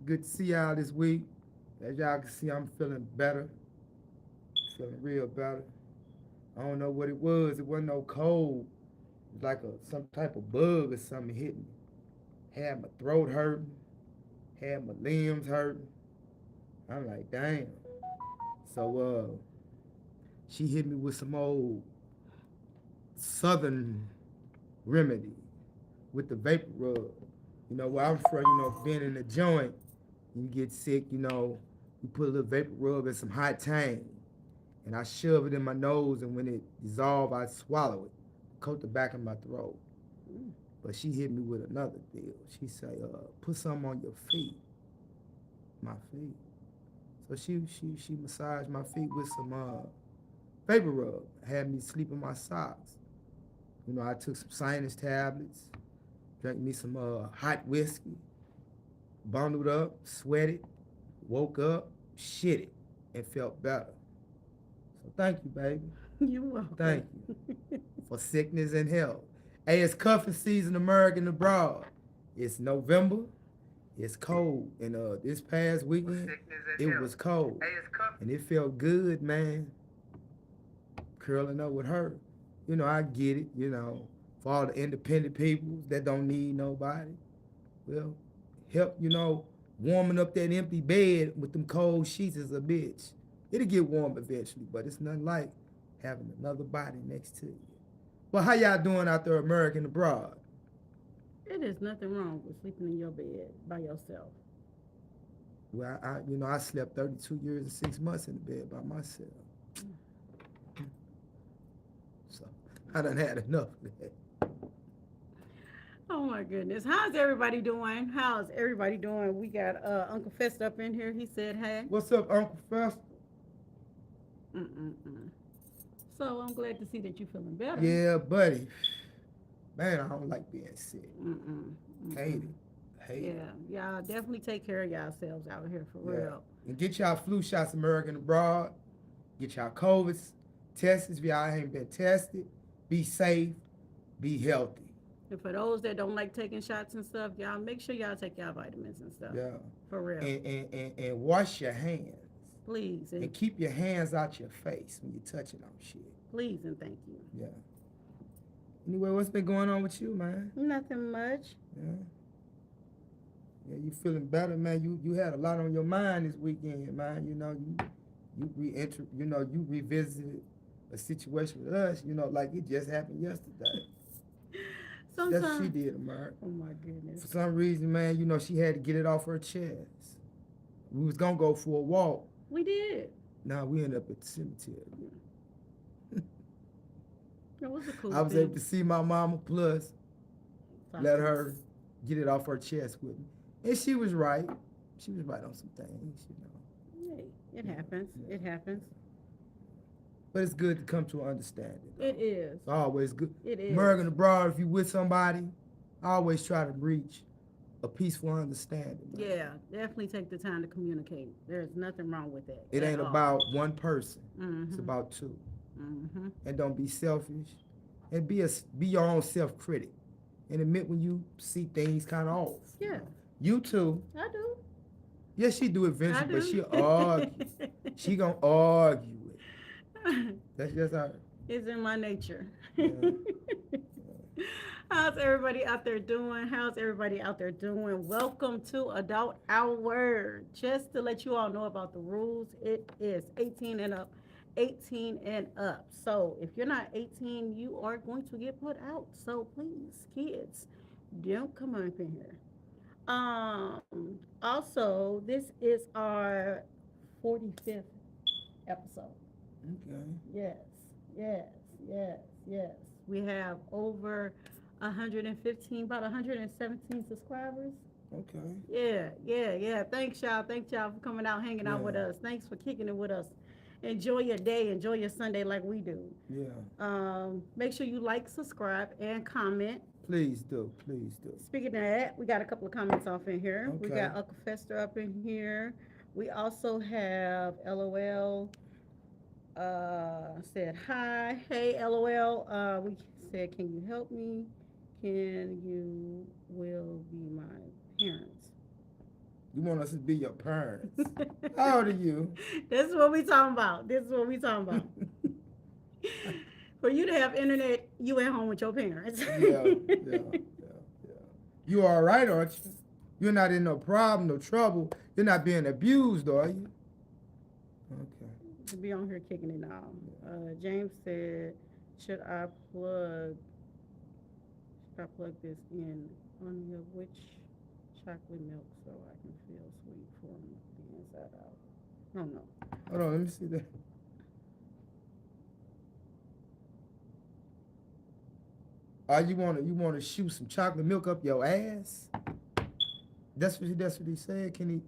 Good to see y'all this week. As y'all can see, I'm feeling better. Feeling real better. I don't know what it was. It wasn't no cold. It was like some type of bug or something hit me. Had my throat hurting. Had my limbs hurting. I'm like, damn. So she hit me with some old southern remedy with the vapor rub. Where I'm from, being in the joint, you get sick, you put a little vapor rub and some hot tang, and I shove it in my nose, and when it dissolve, I swallow it, coat the back of my throat. But she hit me with another deal. She say, put something on your feet, my feet. So she massaged my feet with some vapor rub, had me sleep in my socks. I took some sinus tablets, drank me some hot whiskey, bundled up, sweated, woke up, shit it, and felt better. So thank you, baby. You're welcome. Thank you for sickness and health. Hey, it's cuffing season, American abroad. It's November. It's cold, and this past weekend it was cold, and it felt good, man. Curling up with her, I get it. For all the independent people that don't need nobody, well, help, warming up that empty bed with them cold sheets is a bitch. It'll get warm eventually, but it's nothing like having another body next to you. Well, how y'all doing out there, American abroad? It is nothing wrong with sleeping in your bed by yourself. Well, I slept 32 years and 6 months in the bed by myself. So I done had enough of that. Oh my goodness. How's everybody doing? How's everybody doing? We got Uncle Fest up in here. He said, hey. What's up, Uncle Fester? Mm-mm-mm. So I'm glad to see that you're feeling better. Yeah, buddy. Man, I don't like being sick. Mm-mm. Hate Mm-mm. it. Hate it. Yeah, y'all definitely take care of yourselves out here for Yeah. real. And get y'all flu shots, American abroad. Get y'all COVID tests if y'all ain't been tested. Be safe. Be healthy. And for those that don't like taking shots and stuff, y'all make sure y'all take y'all vitamins and stuff. Yeah. For real. And wash your hands. Please. And keep your hands out your face when you're touching on shit. Please and thank you. Yeah. Anyway, what's been going on with you, man? Nothing much. Yeah. Yeah, you feeling better, man. You had a lot on your mind this weekend, man. You revisited a situation with us, like it just happened yesterday. That's what she Sometimes. did, Mark. Oh my goodness. For some reason, man, she had to get it off her chest. We was gonna go for a walk. We did. Now we ended up at the cemetery. It was a cool I was thing. able to see my mama plus let her get it off her chest with me. And she was right. She was right on some things. Hey, it happens. Yeah. It happens. But it's good to come to an understanding. Though. It is. It's always good. It is. American abroad, if you with somebody, always try to reach a peaceful understanding. Man. Yeah, definitely take the time to communicate. There's nothing wrong with that. It ain't all. about one person. Mm-hmm. It's about two. Mm-hmm. And don't be selfish. And be your own self-critic. And admit when you see things kind of off. Yeah. You too. I do. Yes, she do eventually, I do. but she'll argue. She gonna argue with it. That's just her. It's in my nature. Yeah. How's everybody out there doing? How's everybody out there doing? Welcome to Adult Hour. Just to let you all know about the rules, it is 18 and up. 18 and up. So if you're not 18, you are going to get put out. So please, kids, don't come up in here. Also, this is our 45th episode. Okay. Yes, yes, yes, yes. We have over 115, about 117 subscribers. Okay. Yeah, yeah, yeah. Thanks, y'all. Thanks, y'all, for coming out, hanging out with Yeah. us. Thanks for kicking it with us. Enjoy your day. Enjoy your Sunday like we do. Yeah. Make sure you like, subscribe, and comment. Please do. Please do. Speaking of that, we got a couple of comments off in here. We Okay. got Uncle Fester up in here. We also have LOL said hi. Hey LOL. We said, can you help me? Can you will be my parents? You want us to be your parents. How old are you? This is what we talking about. This is what we talking about. For you to have internet, you at home with your parents. Yeah. You all right, aren't you? You're not in no problem, no trouble. You're not being abused, are you? Okay. To be on here kicking it now. James said, "Should I plug? Should I plug this in on here? Which chocolate milk so I can feel sweet from the inside out?" I don't know. Hold on, let me see that. You wanna shoot some chocolate milk up your ass? That's what he said. Can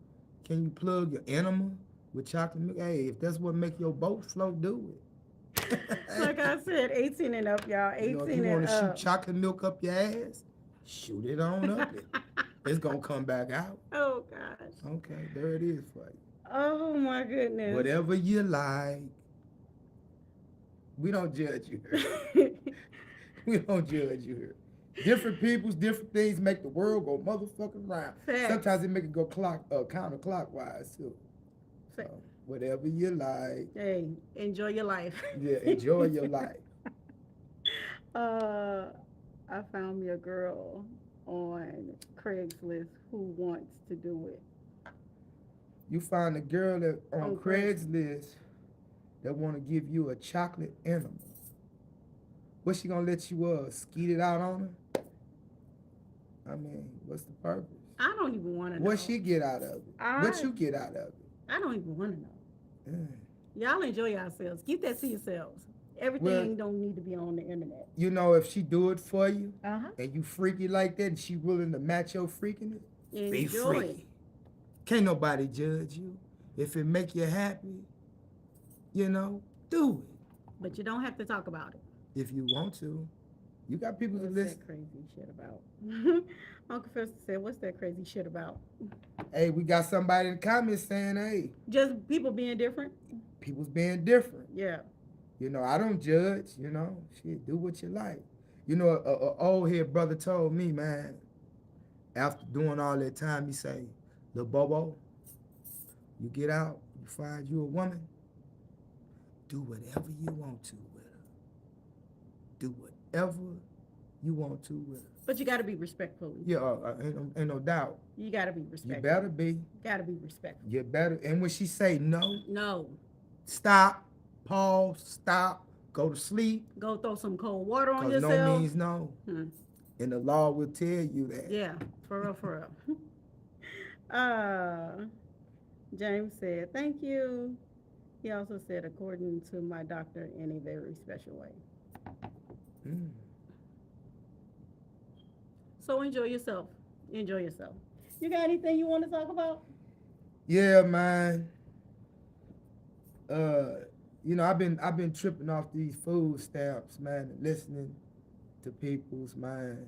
you plug your enema with chocolate milk? Hey, if that's what make your boat float, do it. Like I said, 18 and up, y'all. 18 if you and want to up. shoot chocolate milk up your ass, shoot it on up it. It's gonna come back out. Oh gosh. Okay, there it is for you. Oh my goodness. Whatever you like. We don't judge you here. We don't judge you here. Different peoples, different things make the world go motherfucking round. Facts. Sometimes it make it go counterclockwise too. So, whatever you like. Hey, enjoy your life. Yeah, enjoy your life. I found me a girl on Craigslist who wants to do it. You find a girl that on Craigslist. Craigslist that want to give you a chocolate enema. What's she gonna let you skeet it out on her? I mean, what's the purpose? I don't even want to know. What she get out of it? What you get out of it? I don't even want to know. Mm. Y'all enjoy yourselves. Keep that to yourselves. Everything don't need to be on the internet. You know, if she do it for you Uh-huh. and you freaky like that and she willing to match your freakiness, be Enjoy. freaky. Can't nobody judge you. If it make you happy, you know, do it. But you don't have to talk about it. If you want to. You got people to What's listen. that crazy shit about? Uncle Fester said, "What's that crazy shit about?" Hey, we got somebody in the comments saying, hey, Just people being different. people's being different. Yeah. You know, I don't judge, you know. Shit, do what you like. You know, a old head brother told me, man, after doing all that time, he say, "Lil Bobo, you get out, you find you a woman, do whatever you want to with her. Do whatever you want to with her." But you got to be respectful. Yeah, ain't no doubt. You got to be respectful. You better be. Got to be respectful. You better. And when she say no, No. stop, pause, stop, go to sleep. Go throw some cold water on Because yourself. no means no. Hmm. And the law will tell you that. Yeah, for real, for real. James said, "Thank you." He also said, "According to my doctor, in a very special way." Mm. So enjoy yourself. Enjoy yourself. You got anything you want to talk about? Yeah, man. You know, I've been tripping off these food stamps, man, and listening to people's mind,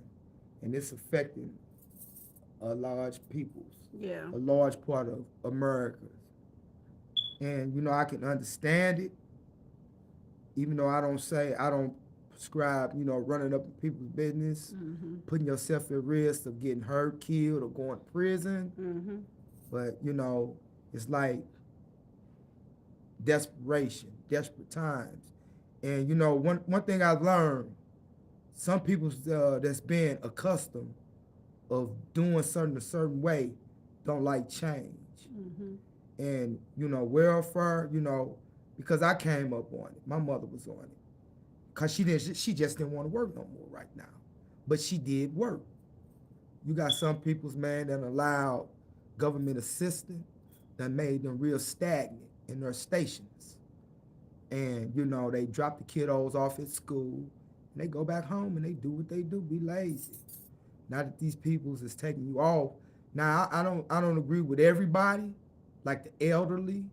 and it's affecting a large part of America. And you know, I can understand it, even though I don't prescribe, you know, running up in people's business, putting yourself at risk of getting hurt, killed, or going to prison. Mm-hmm. But you know, it's like desperation, desperate times. And you know, one thing I've learned, some people that's been accustomed of doing something a certain way don't like change. Mm-hmm. And you know, welfare, you know, because I came up on it. My mother was on it. Cause she just didn't want to work no more right now. But she did work. You got some people's, man, that allowed government assistance that made them real stagnant in their stations. And, you know, they drop the kiddos off at school and they go back home and they do what they do, be lazy. Now that these peoples is taking you off. Now I don't agree with everybody, like the elderly,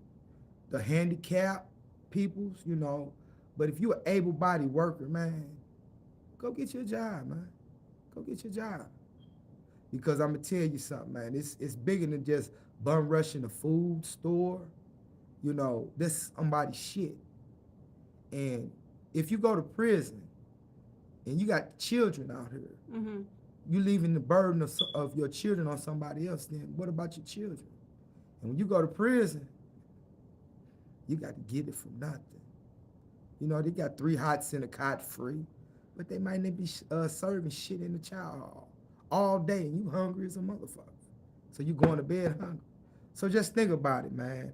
the handicapped peoples, you know. But if you're an able-bodied worker, man, go get your job, man. Go get your job. Because I'm gonna tell you something, man. It's bigger than just bum rushing a food store. You know, this somebody's shit. And if you go to prison and you got children out here, Mm-hmm. you leaving the burden of your children on somebody else, then what about your children? And when you go to prison, you got to get it from nothing. You know, they got 3 hots in a cot free, but they might not be serving shit in the chow hall all day, and you hungry as a motherfucker. So you going to bed hungry. So just think about it, man.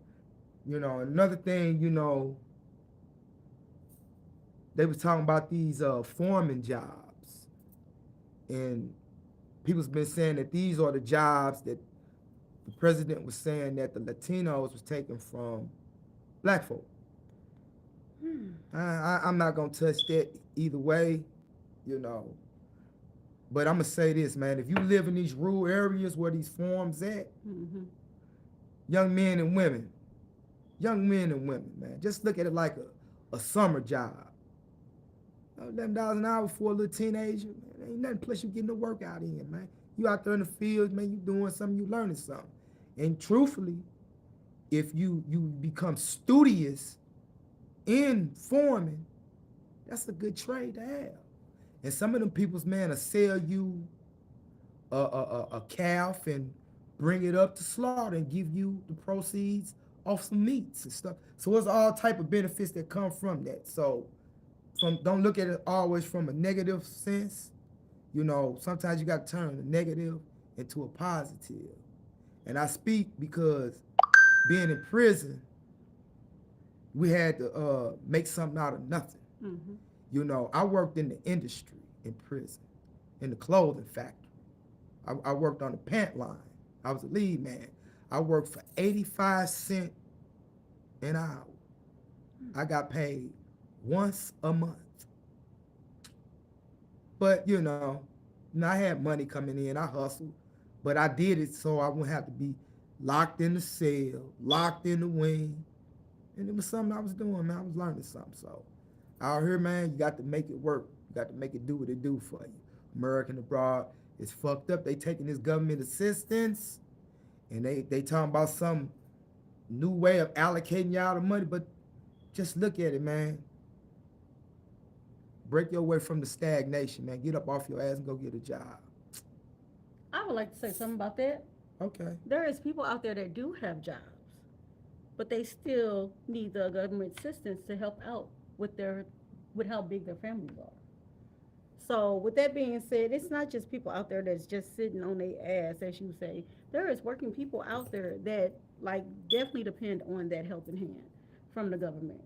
You know, another thing, you know, they was talking about these foreman jobs, and people's been saying that these are the jobs that the president was saying that the Latinos was taking from black folk. I'm not gonna touch that either way, you know. But I'm gonna say this, man. If you live in these rural areas where these farms at, young men and women, man, just look at it like a summer job. $11 an hour for a little teenager, man, ain't nothing. Plus, you getting the workout in, man. You out there in the fields, man. You doing something, you learning something. And truthfully, if you become studious in farming, that's a good trade to have. And some of them people's, man, will sell you a calf and bring it up to slaughter and give you the proceeds off some meats and stuff. So there's all type of benefits that come from that. So don't look at it always from a negative sense. You know, sometimes you got to turn the negative into a positive. And I speak because being in prison, we had to make something out of nothing. You know, I worked in the industry in prison, in the clothing factory. I worked on the pant line. I was a lead man. I worked for 85 cents an hour. I got paid once a month. But, you know, I had money coming in. I hustled. But I did it so I wouldn't have to be locked in the cell, locked in the wing. And it was something I was doing, man. I was learning something. So out here, man, you got to make it work. You got to make it do what it do for you. American abroad is fucked up. They taking this government assistance and they talking about some new way of allocating y'all the money. But just look at it, man. Break your way from the stagnation, man. Get up off your ass and go get a job. I would like to say something about that. Okay. There is people out there that do have jobs, but they still need the government assistance to help out with how big their families are. So with that being said, it's not just people out there that's just sitting on their ass, as you say. There is working people out there that like definitely depend on that helping hand from the government.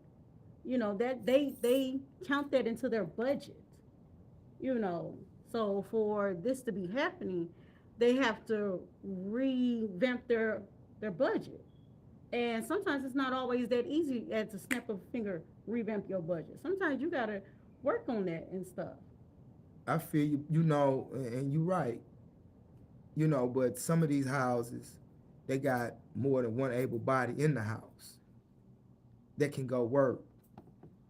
You know, that they count that into their budget. You know, so for this to be happening, they have to revamp their budget. And sometimes it's not always that easy at the snap of a finger revamp your budget. Sometimes you gotta work on that and stuff. I feel you, you know, and you're right. You know, but some of these houses, they got more than one able body in the house that can go work.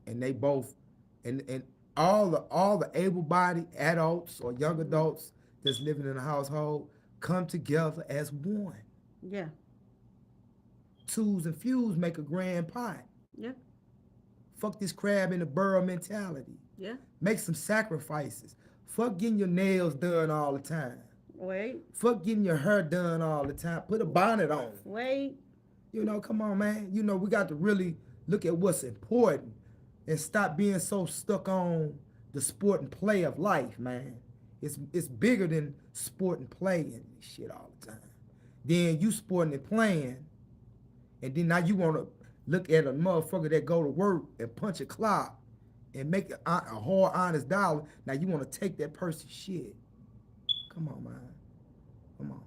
And they both, and all the able-bodied adults or young adults that's living in a household come together as one. Yeah. Twos and fews make a grand pot. Yeah. Fuck this crab in the barrel mentality. Yeah. Make some sacrifices. Fuck getting your nails done all the time. Wait. Fuck getting your hair done all the time. Put a bonnet on. Wait. You know, come on, man. You know, we got to really look at what's important and stop being so stuck on the sport and play of life, man. It's bigger than sport and play and shit all the time. Then you sporting and playing, and then now you want to look at a motherfucker that go to work and punch a clock and make a hard, honest dollar. Now you want to take that person's shit. Come on, man. Come on.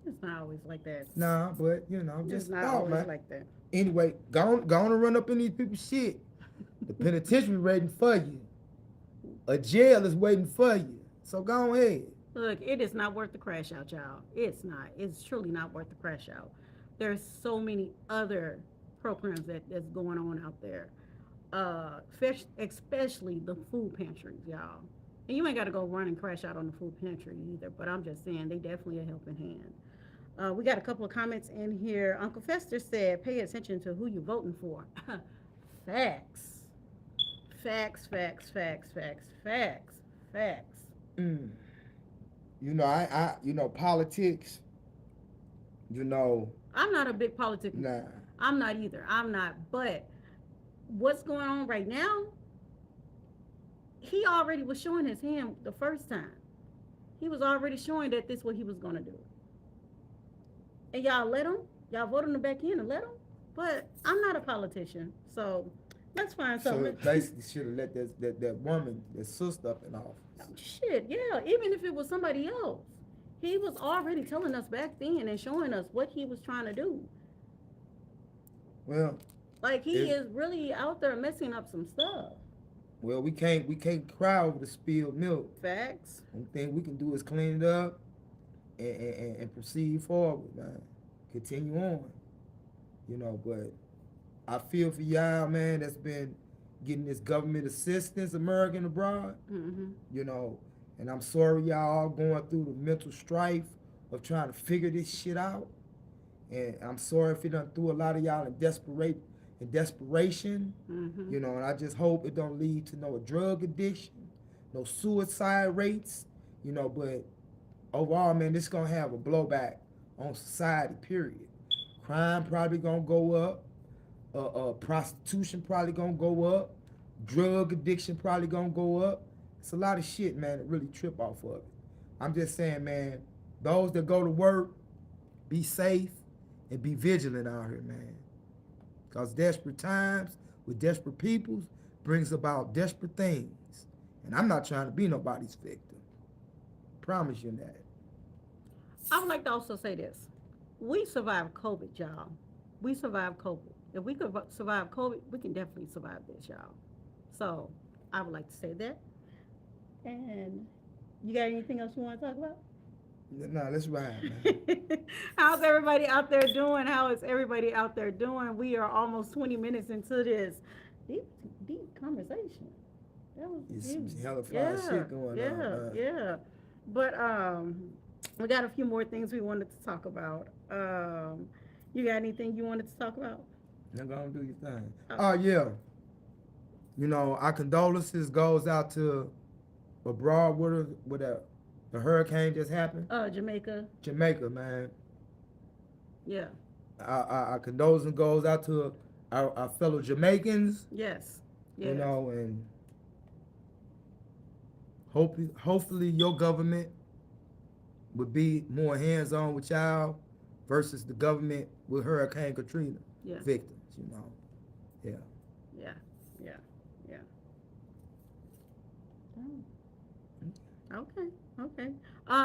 It's not always like that. Nah, but, you know, just It's not thought, always man. like that. Anyway, go on and run up in these people's shit. The penitentiary waiting for you. A jail is waiting for you. So go ahead. Look, it is not worth the crash out, y'all. It's not. It's truly not worth the crash out. There's so many other programs that's going on out there. Especially the food pantries, y'all. And you ain't got to go run and crash out on the food pantry either, but I'm just saying they definitely a helping hand. We got a couple of comments in here. Uncle Fester said, pay attention to who you're voting for. Facts. Facts, facts, facts, facts, facts, facts. Politics, you know, I'm not a big politician. nah. I'm not either. I'm not. But what's going on right now? He already was showing his hand the first time. He was already showing that this is what he was gonna do. And y'all let him. Y'all voted him back in and let him. But I'm not a politician, so let's find So something. it basically should have let that woman, that sister, up in office. Shit, yeah. Even if it was somebody else, he was already telling us back then and showing us what he was trying to do. Well, Like he If- is really out there messing up some stuff. we can't cry over the spilled milk. Facts. Only thing we can do is clean it up and proceed forward, man. Continue on, But I feel for y'all, man, that's been getting this government assistance, American abroad, Mm-hmm. And I'm sorry y'all all going through the mental strife of trying to figure this shit out. And I'm sorry if it done threw a lot of y'all in desperation, Mm-hmm. And I just hope it don't lead to no drug addiction, no suicide rates, but overall, man, this gonna have a blowback on society, period. Crime probably gonna go up, prostitution probably gonna go up, drug addiction probably gonna go up. It's a lot of shit, man, that really trip off of it. I'm just saying, man, those that go to work, be safe and be vigilant out here, man. Because desperate times with desperate peoples brings about desperate things. And I'm not trying to be nobody's victim. Promise you that. I would like to also say this. We survived COVID, y'all. We survived COVID. If we could survive COVID, we can definitely survive this, y'all. So I would like to say that. And you got anything else you want to talk about? Nah, let's ride, man. How's everybody out there doing? How is everybody out there doing? We are almost 20 minutes into this deep, deep conversation. That was It's deep. some hella fly shit going yeah, on, man. yeah. But we got a few more things we wanted to talk about. You got anything you wanted to talk about? Now go and do your thing. Oh. Oh, yeah. Our condolences goes out to abroad where the hurricane just happened. Jamaica. Jamaica, man. Yeah. Our condolences goes out to our fellow Jamaicans, Yes. Yes. and hopefully your government would be more hands-on with y'all versus the government with Hurricane Katrina Yeah. victims, Yeah. Yeah. Yeah. Yeah. Oh. Okay. Okay.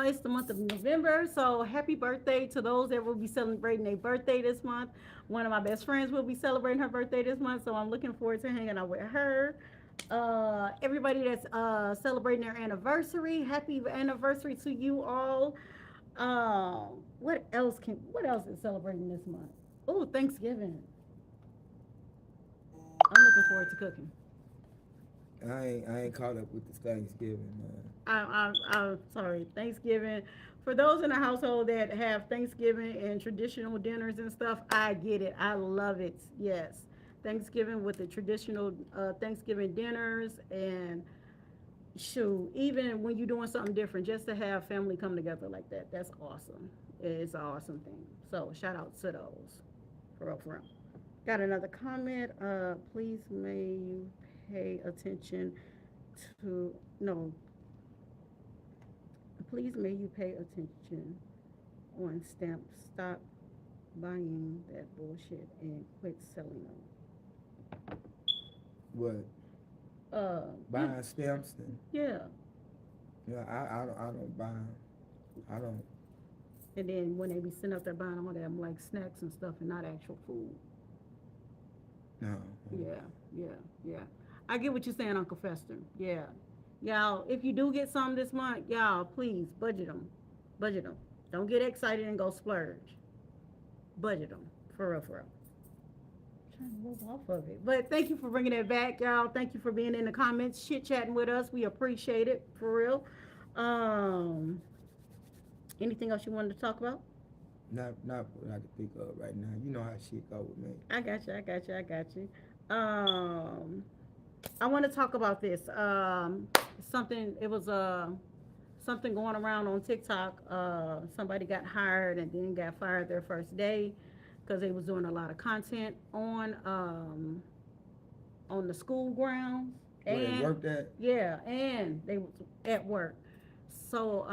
It's the month of November, so happy birthday to those that will be celebrating their birthday this month. One of my best friends will be celebrating her birthday this month, so I'm looking forward to hanging out with her. Everybody that's celebrating their anniversary, happy anniversary to you all. What else is celebrating this month? Oh, Thanksgiving. I'm looking forward to cooking. I ain't caught up with this Thanksgiving, man. I'm sorry, Thanksgiving. For those in the household that have Thanksgiving and traditional dinners and stuff, I get it. I love it. Yes. Thanksgiving with the traditional Thanksgiving dinners and shoot, even when you're doing something different, just to have family come together like that, that's awesome. It's an awesome thing. So shout out to those. For real, for real. Got another comment. Please may you pay attention to no. Please may you pay attention on stamps. Stop buying that bullshit and quit selling them. What? Buying stamps and Yeah. I don't buy 'em. I don't. And then when they be sitting up there buying all them like snacks and stuff and not actual food. No. Yeah. I get what you're saying, Uncle Fester. Yeah. Y'all, if you do get some this month, y'all, please budget them. Budget them. Don't get excited and go splurge. Budget them. For real, for real. Trying to move off of it. But thank you for bringing it back, y'all. Thank you for being in the comments, chit-chatting with us. We appreciate it, for real. Anything else you wanted to talk about? Not what I can think of right now. You know how shit go with me. I got you. I want to talk about this. It was something going around on TikTok. Somebody got hired and then got fired their first day because they was doing a lot of content on the school grounds. Where they And worked at? yeah, and they was at work. So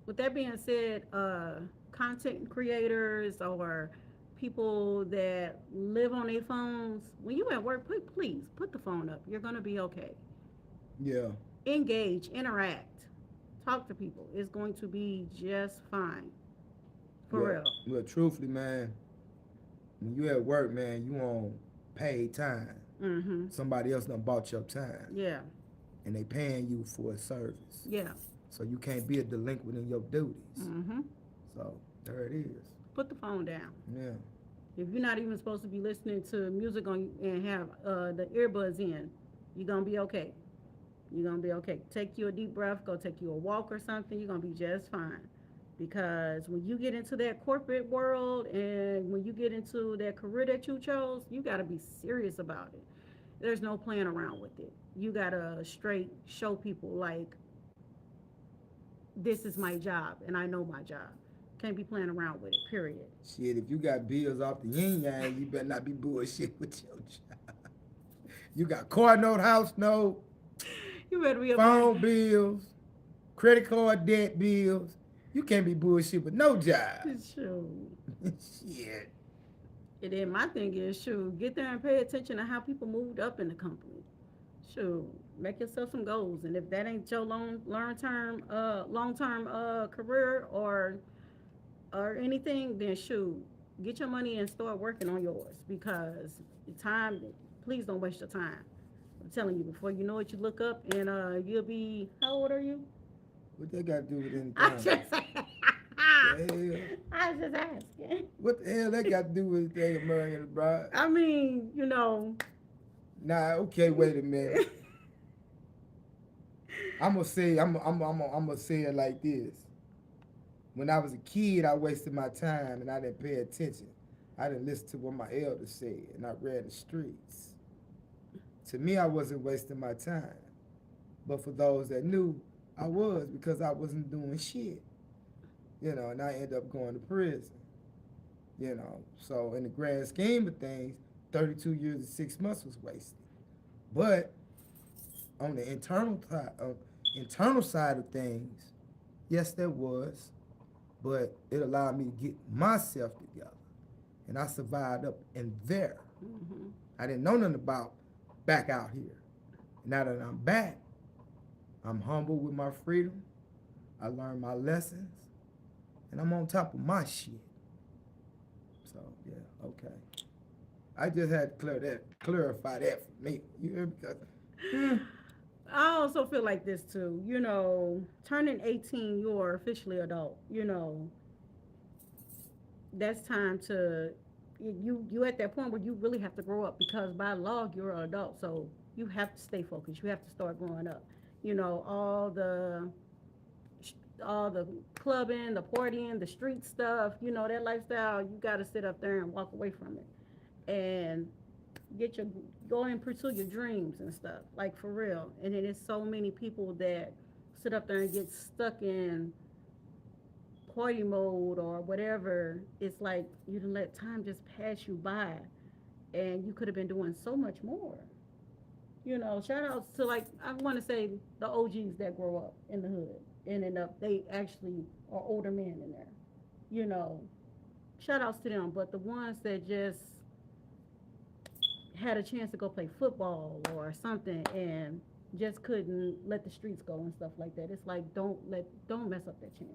with that being said, content creators or people that live on their phones, when you at work, please put the phone up. You're gonna be okay. Yeah. Engage, interact, talk to people. It's going to be just fine. For Well, real. well, truthfully, man, when you at work, man, you on paid time. Mm-hmm. Somebody else done bought your time, Yeah. and they paying you for a service. Yeah. So you can't be a delinquent in your duties. Mm-hmm. So there it is. Put the phone down. Yeah. If you're not even supposed to be listening to music on and have the earbuds in, you're gonna be okay. You're gonna be okay. Take you a deep breath, go take you a walk or something, you're gonna be just fine. Because when you get into that corporate world and when you get into that career that you chose, you gotta be serious about it. There's no playing around with it. You gotta straight show people like this is my job and I know my job. Can't be playing around with it, period. Shit, if you got bills off the yin yang, you better not be bullshit with your job. You got car note, house note, You better be phone bills, credit card debt bills. You can't be bullshit with no job. Shoot. Shit. And then my thing is, shoot, get there and pay attention to how people moved up in the company. Shoot, make yourself some goals, and if that ain't your long term career or anything, then shoot, get your money and start working on yours because the time. Please don't waste your time. I'm telling you, before you know it, you look up and you'll be. How old are you? What they got to do with anything? I just. The hell? I was just asking. What the hell they got to do with anything, American Bride? I mean, you know. Nah, okay, wait a minute. I'm gonna say it like this. When I was a kid, I wasted my time and I didn't pay attention. I didn't listen to what my elders said, and I ran the streets. To me, I wasn't wasting my time. But for those that knew, I was because I wasn't doing shit. You know, and I ended up going to prison. You know, so in the grand scheme of things, 32 years and 6 months was wasted. But on the internal side of things, yes, there was. But it allowed me to get myself together. And I survived up in there. Mm-hmm. I didn't know nothing about back out here. Now that I'm back, I'm humble with my freedom. I learned my lessons. And I'm on top of my shit. So, yeah, okay. I just had to clarify that for me. You hear me? Because, I also feel like this too. You know, turning 18, you're officially adult. You know, that's time to you at that point where you really have to grow up because by law you're an adult. So you have to stay focused. You have to start growing up. You know, all the clubbing, the partying, the street stuff. You know, that lifestyle. You got to sit up there and walk away from it, and go and pursue your dreams and stuff, like for real. And then there's so many people that sit up there and get stuck in party mode or whatever. It's like you didn't let time just pass you by, and you could have been doing so much more. You know, shout outs to like I want to say the OGs that grow up in the hood and end up they actually are older men in there. You know, shout outs to them. But the ones that just had a chance to go play football or something and just couldn't let the streets go and stuff like that. It's like don't mess up that chance.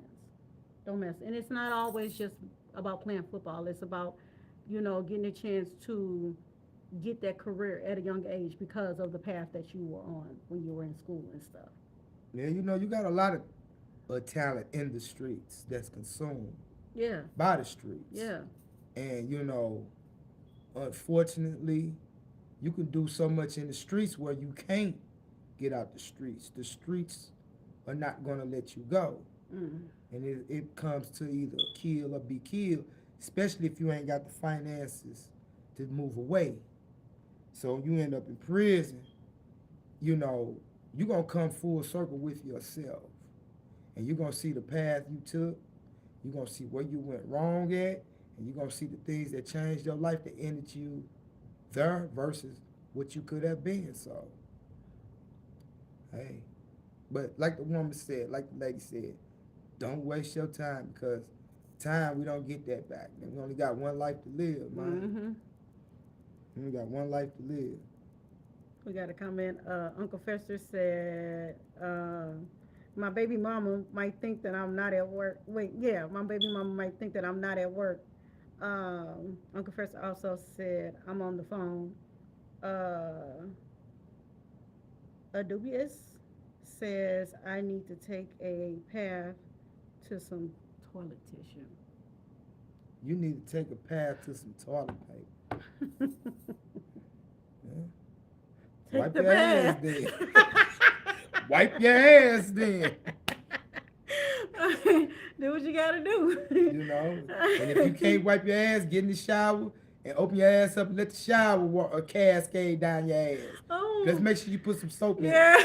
Don't mess. And it's not always just about playing football. It's about, you know, getting a chance to get that career at a young age because of the path that you were on when you were in school and stuff. yeah, you know, you got a lot of talent in the streets that's consumed Yeah. by the streets. Yeah. And, you know, unfortunately, you can do so much in the streets where you can't get out the streets. The streets are not going to let you go. Mm. And it comes to either kill or be killed, especially if you ain't got the finances to move away. So you end up in prison, you know, you're going to come full circle with yourself. and you're gonna see the path you took. You're gonna see where you went wrong at, and you're gonna see the things that changed your life that ended you there versus what you could have been. So, hey, but like the woman said, like the lady said, don't waste your time because time we don't get that back. Man, we only got one life to live, man. We only got one life to live. We got a comment. Uncle Fester said, my baby mama might think that I'm not at work. Wait, yeah, my baby mama might think that I'm not at work. Uncle Fester also said, I'm on the phone. Adubius says, I need to take a path to some toilet tissue. You need to take a path to some toilet paper. Yeah. Take Wipe the your ass path. then. Wipe your ass then. Do what you gotta do. You know? And if you can't wipe your ass, get in the shower and open your ass up and let the shower cascade down your ass. Oh. Let's make sure you put some soap in it. Yeah.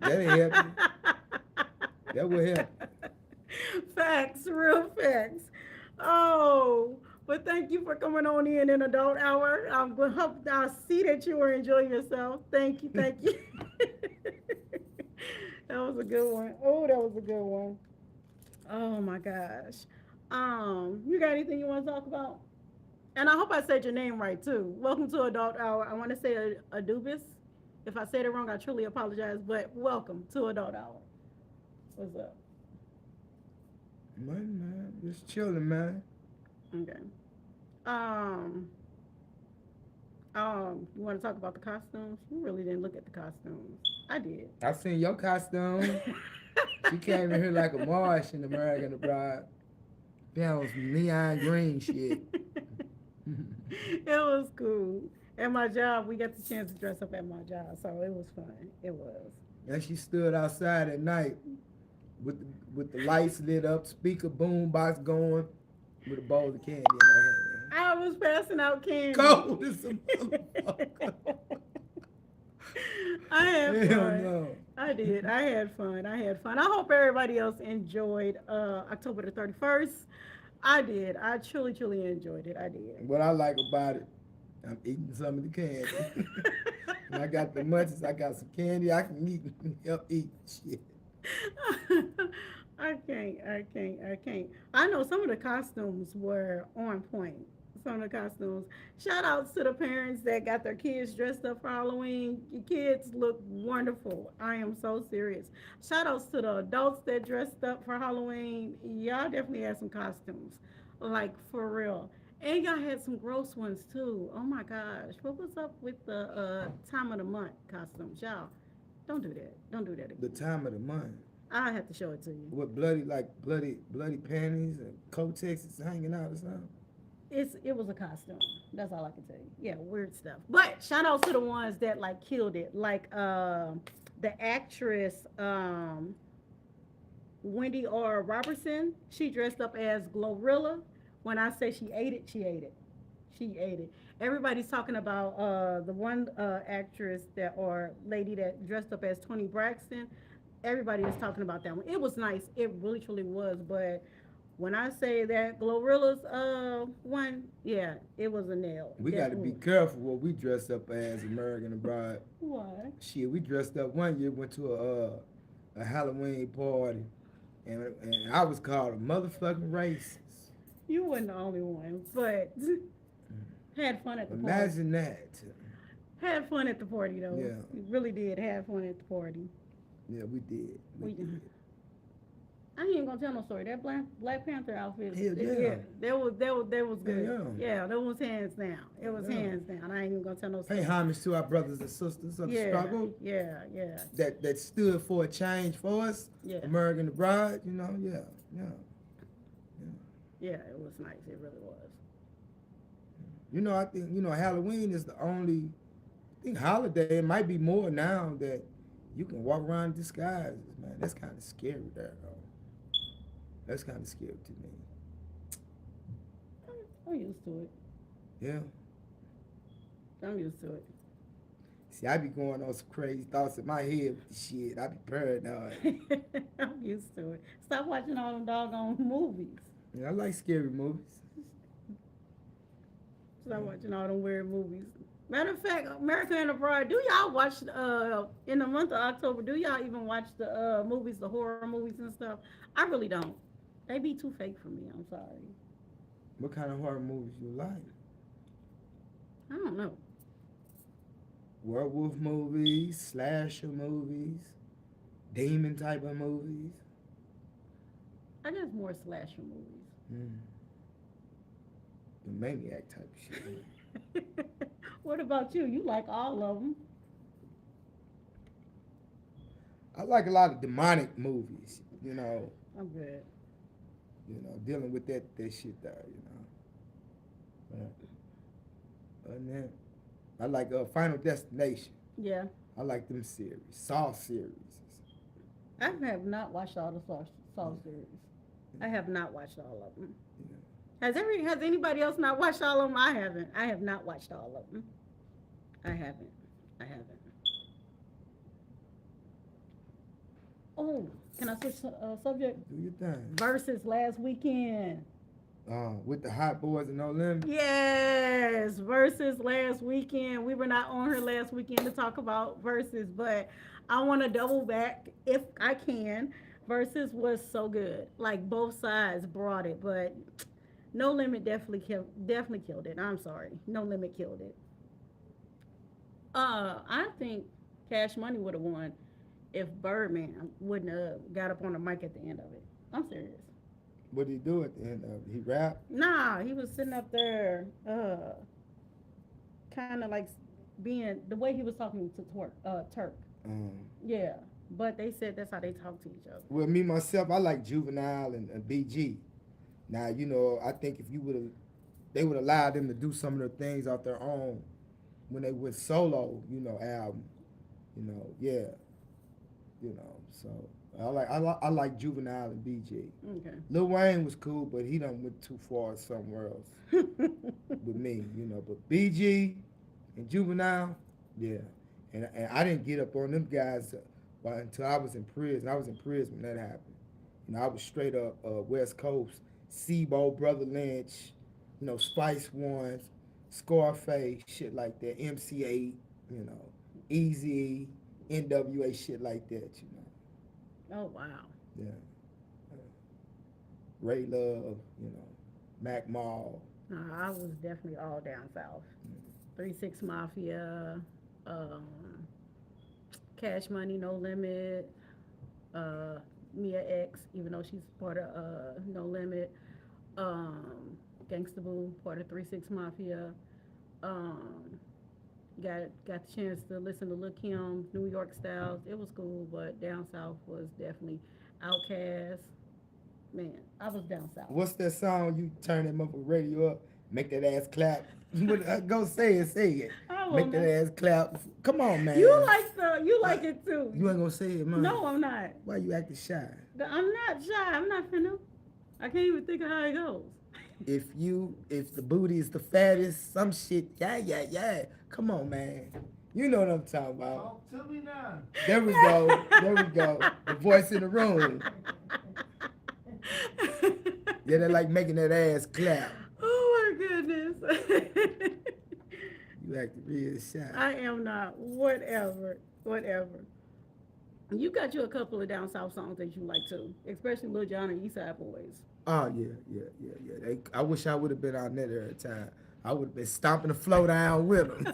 That'll help you. That will help. Facts, real facts. Oh, but thank you for coming on in Adult Hour. I'm going to hope I see that you were enjoying yourself. Thank you, thank you. That was a good one. Oh, that was a good one. Oh my gosh. You got anything you want to talk about? And I hope I said your name right too. Welcome to Adult Hour. I want to say Adubis. If I said it wrong, I truly apologize. But welcome to Adult Hour. What's up? Man, just chilling, man. Okay. You want to talk about the costumes? You really didn't look at the costumes. I did. I seen your costume. She came in here like a Martian, American the Bride. That was neon green shit. It was cool. At my job, we got the chance to dress up at my job, so it was fun. It was. And she stood outside at night with the lights lit up, speaker boom box going, with a bowl of candy in her hand. I was passing out candy. Cold as a motherfucker. I had Hell fun. no. I did. I had fun. I hope everybody else enjoyed October the 31st. I did. I truly, truly enjoyed it. I did. What I like about it, I'm eating some of the candy. And I got the munchies, I got some candy, I can help eat shit. I can't. I know some of the costumes were on point. Some of the costumes. Shout outs to the parents that got their kids dressed up for Halloween. Your kids look wonderful. I am so serious. Shout outs to the adults that dressed up for Halloween. Y'all definitely had some costumes. Like for real. And y'all had some gross ones too. Oh my gosh. What was up with the time of the month costumes? Y'all, don't do that. Don't do that again. The time of the month. I have to show it to you. What bloody panties and Kotex hanging out or something? It was a costume. That's all I can tell you. Yeah, weird stuff. But shout out to the ones that like killed it. Like the actress Wendy R. Robertson. She dressed up as Glorilla. When I say she ate it, she ate it. She ate it. Everybody's talking about the one actress that or lady that dressed up as Toni Braxton. Everybody is talking about that one. It was nice. It really truly was. But when I say that Glorilla's one, yeah, it was a nail. We got to be careful what we dress up as, American Bride. Why? Shit, we dressed up one year, went to a Halloween party, and I was called a motherfucking racist. You weren't the only one, but had fun at the party. Imagine that. Had fun at the party, though. Yeah. We really did have fun at the party. Yeah, we did. We did. I ain't even gonna tell no story. That Black Panther outfit, Hell yeah. that was good. Yeah. That was hands down. It was hands down. I ain't even gonna tell no story. Pay homage to our brothers and sisters of the struggle. Yeah. That stood for a change for us. Yeah. American Bride, you know, yeah. Yeah, it was nice. It really was. You know, I think, Halloween is the only, holiday, it might be more now that you can walk around in disguises, man. That's kind of scary there, though. That's kind of scary to me. I'm used to it. Yeah. I'm used to it. See, I be going on some crazy thoughts in my head with the shit. I be paranoid. I'm used to it. Stop watching all them doggone movies. Yeah, I like scary movies. Stop watching all them weird movies. Matter of fact, America and Abroad, do y'all watch in the month of October? Do y'all even watch the movies, the horror movies and stuff? I really don't. They be too fake for me. I'm sorry. What kind of horror movies you like? I don't know. Werewolf movies, slasher movies, demon type of movies. I guess more slasher movies. The maniac type of shit. What about you? You like all of them. I like a lot of demonic movies, you know. I'm good. You know, dealing with that shit there, you know. But other than that, I like Final Destination. Yeah. I like them series, Saw series. I have not watched all the Saw series. I have not watched all of them. Yeah. Has anybody else not watched all of them? I haven't. I have not watched all of them. I haven't. Oh, can I switch subject? Do your thing. Versus last weekend. With the Hot Boys and No Limit. Yes, Versus last weekend. We were not on her last weekend to talk about Versus, but I want to double back if I can. Versus was so good. Like both sides brought it, but No Limit definitely killed it. I'm sorry, No Limit killed it. I think Cash Money would have won if Birdman wouldn't have got up on the mic at the end of it. I'm serious. What did he do at the end of it? He rapped? Nah, he was sitting up there, kind of like being the way he was talking to Turk. Yeah, but they said that's how they talk to each other. Well, me myself, I like Juvenile and BG. Now, you know, I think if they would allow them to do some of the things off their own when they went solo, you know, album, you know, yeah, you know, so I like Juvenile and BG. Okay. Lil Wayne was cool, but he done went too far somewhere else with me, you know. But BG and Juvenile, yeah, and I didn't get up on them guys until I was in prison. I was in prison when that happened. You know, I was straight up West Coast, Sebo, Brother Lynch, you know, Spice Ones, Scarface, shit like that, MC8, you know, Easy, NWA, shit like that, you know. Oh, wow. Yeah. Ray Love, you know, Mac Mall. I was definitely all down south. 3-6 Mafia, Cash Money, No Limit, Mia X, even though she's part of No Limit, Gangsta Boo, part of 3-6 Mafia. Got the chance to listen to Lil' Kim, New York Styles. It was cool, but down south was definitely Outkast. Man, I was down south. What's that song you turn that motherfucker radio up, make that ass clap? Go say it. Make that ass clap. Come on, man. You like it too. You ain't gonna say it, man. No, I'm not. Why you acting shy? I'm not shy. I'm not finna. I can't even think of how it goes. If the booty is the fattest, some shit, yeah. Come on, man. You know what I'm talking about. Talk to me now. There we go. The voice in the room. Yeah, they like making that ass clap. Oh my goodness. You acting real shy. I am not. Whatever. You got you a couple of down south songs that you like too, especially Lil Jon and Eastside Boys. Oh yeah. I wish I would have been on that every time. I would have been stomping the floor down with them.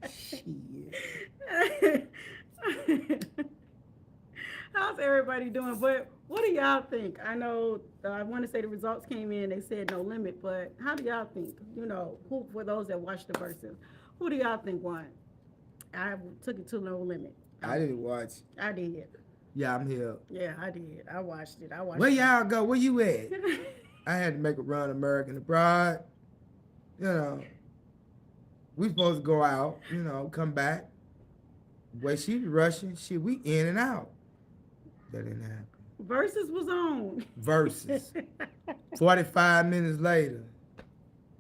Shit. How's everybody doing? But what do y'all think? I know I want to say the results came in. They said No Limit, but how do y'all think? You know, who for those that watched the Versus, who do y'all think won? I took it to No Limit. I didn't watch. I did. Yeah, I'm here. Yeah, I did. I watched it. Where y'all go? Where you at? I had to make a run American Abroad. You know, we supposed to go out, you know, come back. Way she was rushing, we in and out. That didn't happen. Versus was on. Versus. 45 minutes later.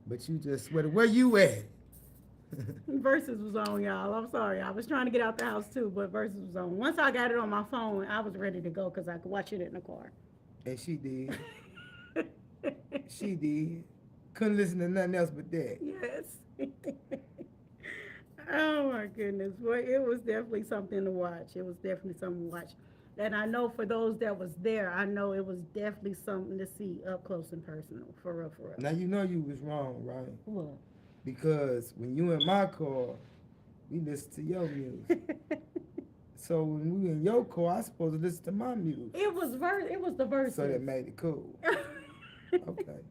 But you just, where you at? Versus was on, y'all. I'm sorry. I was trying to get out the house too, but Versus was on. Once I got it on my phone, I was ready to go because I could watch it in the car. And she did. She did. Couldn't listen to nothing else but that. Yes. Oh my goodness. Well, it was definitely something to watch. It was definitely something to watch. And I know for those that was there, I know it was definitely something to see up close and personal. For real, for real. Now you know you was wrong, right? What? Because when you in my car, we listen to your music. So when we in your car, I supposed to listen to my music. It was the verses. So that made it cool. Okay,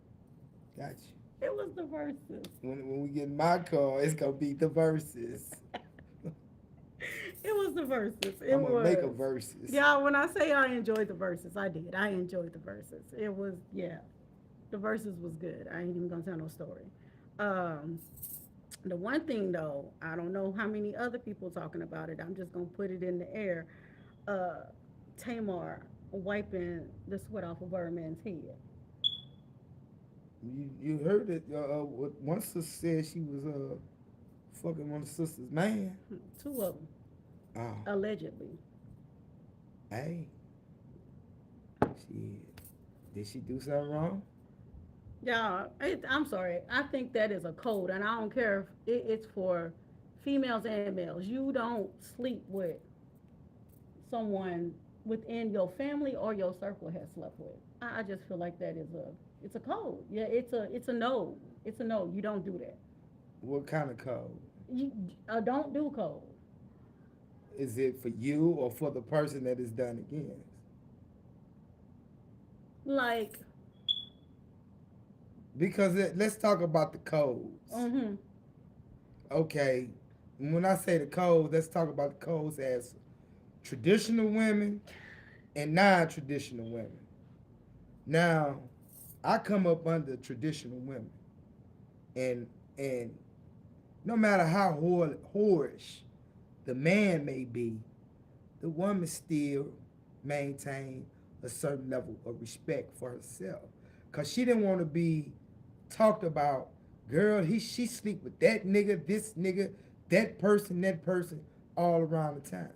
got you. It was the verses. When we get in my car, it's gonna be the verses. It was the verses. It I'm gonna was. make a verses. Yeah, when I say I enjoyed the verses, I did. I enjoyed the verses. It was, yeah. The verses was good. I ain't even gonna tell no story. The one thing though, I don't know how many other people talking about it. I'm just gonna put it in the air. Tamar wiping the sweat off of Birdman's head. You heard it. What one sister said she was fucking one of the sister's man. Two of them, Oh, allegedly. hey, shit. Did she do something wrong? Yeah, I'm sorry. I think that is a code, and I don't care if it's for females and males. You don't sleep with someone within your family or your circle has slept with. I just feel like that is it's a code. Yeah, it's a no. It's a no. You don't do that. What kind of code? You don't do code. Is it for you or for the person that is done against? Like, Because let's talk about the codes. mm-hmm. Okay, when I say the codes, let's talk about the codes as traditional women and non-traditional women. Now, I come up under traditional women, and no matter how whorish the man may be, the woman still maintain a certain level of respect for herself, cause she didn't want to be talked about. Girl, she sleep with that nigga, this nigga, that person, all around the town.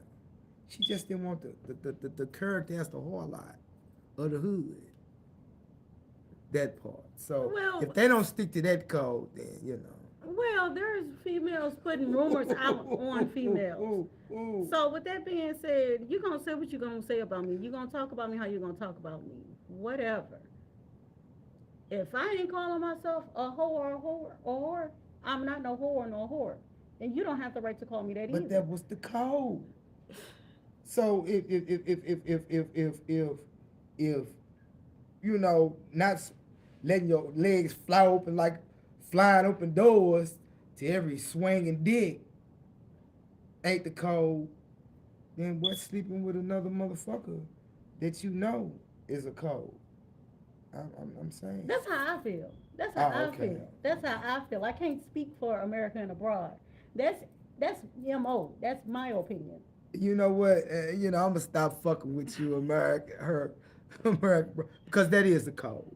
She just didn't want the character as the whole lot of the hood. That part. So Well, if they don't stick to that code, then you know. well, there's females putting rumors out on females. Ooh. So with that being said, you're gonna say what you're gonna say about me. You're gonna talk about me how you're gonna talk about me. Whatever. If I ain't calling myself a hoe or a whore, or I'm not no whore nor whore, then you don't have the right to call me that either. But that was the code. So if you know, not letting your legs fly open like flying open doors to every swinging dick ain't the code, then what's sleeping with another motherfucker that you know is a code? I'm saying. That's how I feel. That's how I okay. feel. That's how I feel. I can't speak for America and abroad. That's MO. That's my opinion. You know what? I'm gonna stop fucking with you, America, because that is the code,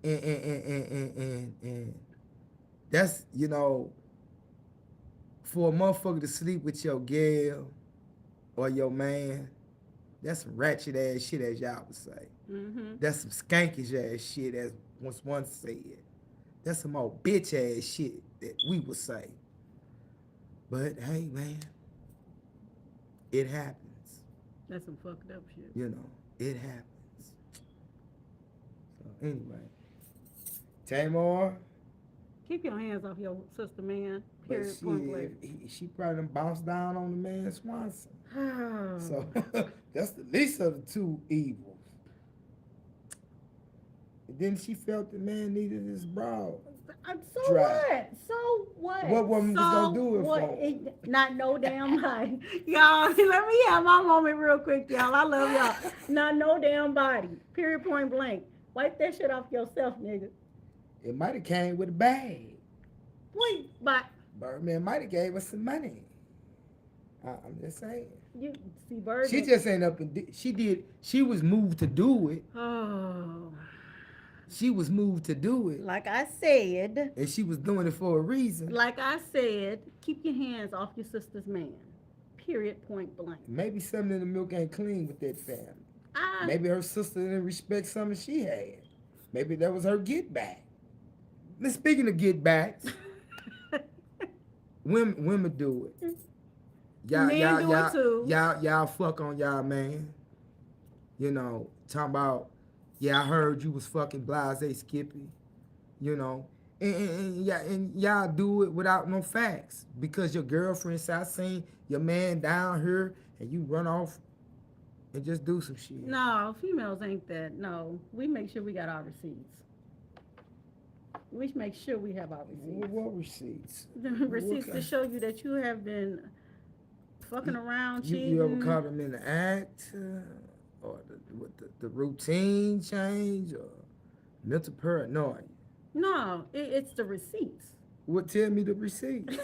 and that's for a motherfucker to sleep with your girl or your man, that's some ratchet ass shit, as y'all would say. Mm-hmm. That's some skankish ass shit, as once said. That's some old bitch ass shit that we would say. But hey, man, it happens. That's some fucked up shit. It happens. So anyway, Tamar. Keep your hands off your sister, man. But Period. Point blank. she probably done bounced down on the man Swanson. So that's the least of the two evils. And then she felt the man needed his bra. So Dry. what? So what? What woman was gonna do it what? for? Not no damn body. Y'all, let me have my moment real quick, y'all. I love y'all. Not no damn body. Period. Point blank. Wipe that shit off yourself, nigga. It might have came with a bag. Wait, but Birdman might have gave us some money. I'm just saying. you see, Birdman. She just ain't up and she was moved to do it. Oh. She was moved to do it, Like I said, and she was doing it for a reason. keep your hands off your sister's man. Period. Point blank. Maybe something in the milk ain't clean with that family. I Maybe her sister didn't respect something she had. Maybe that was her get back. Now, speaking of get backs, women do it. Men do it too. Y'all fuck on y'all man. You know, talking about, yeah, I heard you was fucking Blase Skippy. You know, and y'all do it without no facts because your girlfriend said, I seen your man down here, and you run off and just do some shit. No, females ain't that. No, we make sure we got our receipts. We make sure we have our receipts. What receipts? The receipts to show you that you have been fucking around, cheating. You ever caught them in the act, or the routine change, or mental paranoia? No, it's the receipts. What? Tell me the receipts.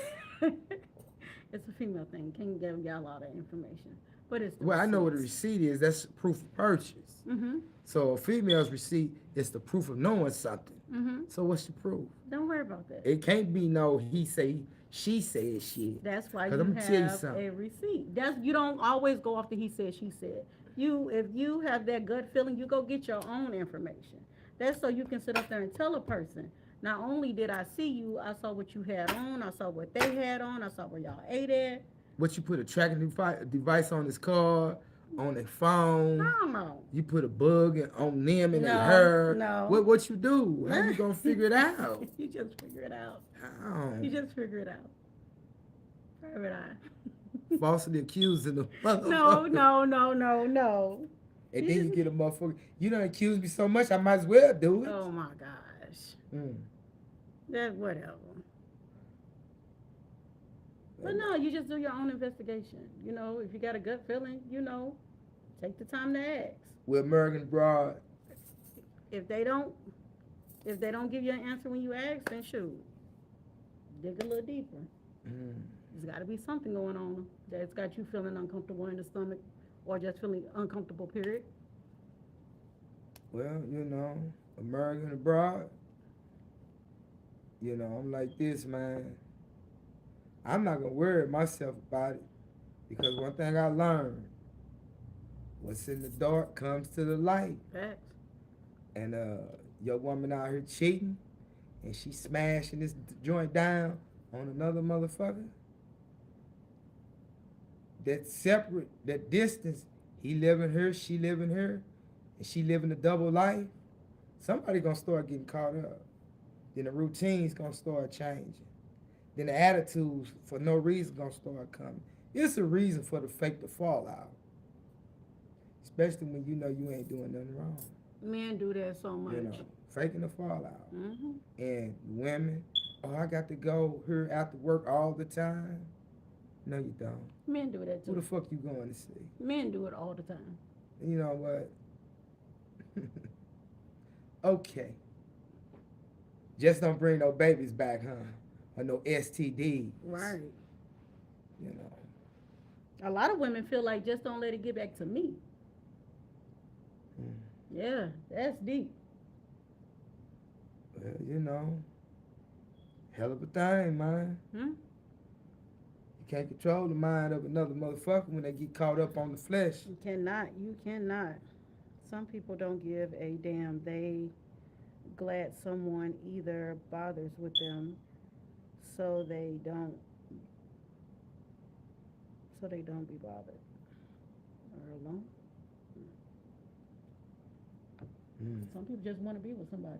It's a female thing. Can't give y'all all that information, but it's. Well, I know what a receipt is. That's proof of purchase. Mhm. So a female's receipt is the proof of knowing something. Mhm. So what's the proof? Don't worry about that. It can't be no he say she said shit. That's why 'Cause you I'ma tell you have something. a receipt. You don't always go off the he said, she said. If you have that gut feeling, you go get your own information. That's so you can sit up there and tell a person, not only did I see you, I saw what you had on, I saw what they had on, I saw where y'all ate at. What, you put a tracking device on his car, on their phone? I don't know. You put a bug on them and No, their hair. no. What you do? How you gonna figure it out? You just figure it out. How? You just figure it out. Private eye. Falsely accusing the No, motherfucker. no. And You then you just- get a motherfucker. You done accused me so much, I might as well do it. Oh my gosh. Mm. That whatever. But no, you just do your own investigation. You know, if you got a gut feeling, take the time to ask. With American Broad, If they don't give you an answer when you ask, then shoot, dig a little deeper. There's got to be something going on that's got you feeling uncomfortable in the stomach, or just feeling uncomfortable. Period. well, American Abroad, I'm like this, man. I'm not gonna worry myself about it because one thing I learned, what's in the dark comes to the light. Facts. And your woman out here cheating, and she smashing this joint down on another motherfucker. That separate, that distance, he living here, she living here, and she living a double life. Somebody gonna start getting caught up. Then the routine's gonna start changing. Then the attitudes for no reason gonna start coming. It's a reason for the fake to fall out. Especially when you know you ain't doing nothing wrong. Men do that so much. Faking the fallout. Mm-hmm. And women, I got to go here after work all the time. No, you don't. Men do that Who too. the fuck you going to see? Men do it all the time. You know what? Okay. Just don't bring no babies back, huh? Or no STDs. Right. You know. A lot of women feel like just don't let it get back to me. Mm. Yeah, that's deep. Well, hell of a thing, man. Hmm? You can't control the mind of another motherfucker when they get caught up on the flesh. You cannot. Some people don't give a damn. They glad someone either bothers with them so they don't be bothered or alone. Mm. Some people just want to be with somebody.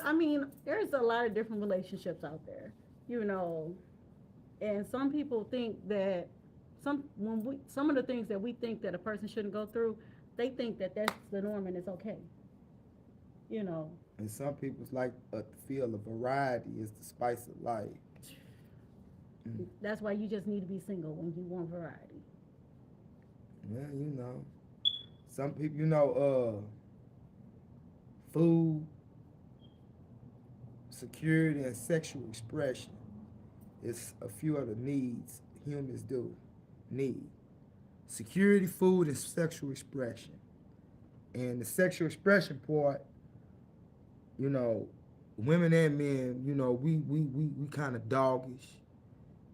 I mean, there's a lot of different relationships out there, and some people think that some of the things that we think that a person shouldn't go through, they think that that's the norm and it's okay. And some people's like to feel a variety is the spice of life. That's why you just need to be single when you want variety. Well, some people, food, security, and sexual expression is a few of the needs humans need. Security, food, and sexual expression. And the sexual expression part, you know, women and men, you know, we kind of doggish,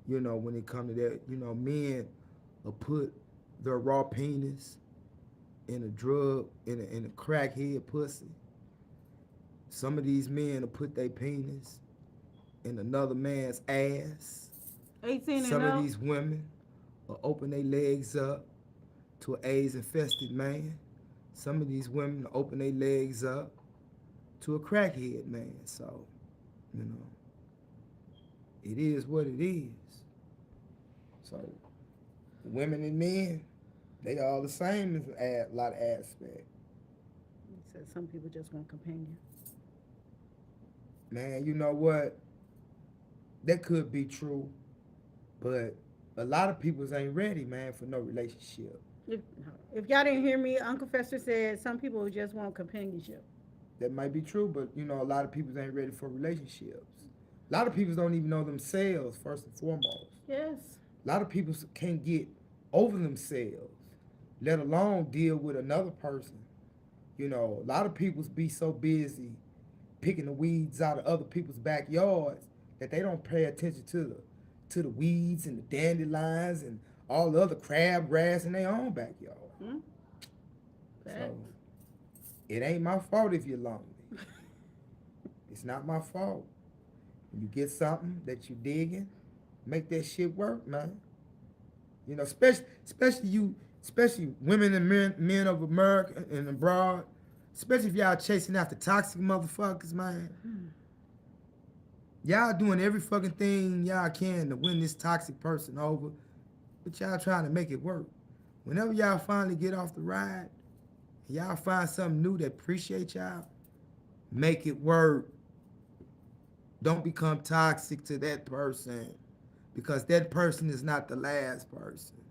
you know, when it comes to that. You know, men will put their raw penis in a drug, in a crackhead pussy. Some of these men will put their penis in another man's ass. 18 Some and of up. these women will open their legs up to an AIDS infested man. Some of these women will open their legs up to a crackhead man. So, you know, it is what it is. So, women and men, they all the same in a lot of aspects. He said some people just want companion. Man, you know what? That could be true, but a lot of people ain't ready, man, for no relationship. If y'all didn't hear me, Uncle Fester said some people just want companionship. That might be true, but you know, a lot of people ain't ready for relationships. A lot of people don't even know themselves, first and foremost. Yes. A lot of people can't get over themselves, let alone deal with another person. You know, a lot of people be so busy picking the weeds out of other people's backyards that they don't pay attention to the weeds and the dandelions and all the other crabgrass in their own backyard. Hmm? So it ain't my fault if you're lonely. It's not my fault. When you get something that you digging, make that shit work, man. You know, especially women and men of America and abroad, especially if y'all chasing after toxic motherfuckers, man. Y'all doing every fucking thing y'all can to win this toxic person over, but y'all trying to make it work. Whenever y'all finally get off the ride, y'all find something new that appreciate y'all, make it work. Don't become toxic to that person, because that person is not the last person.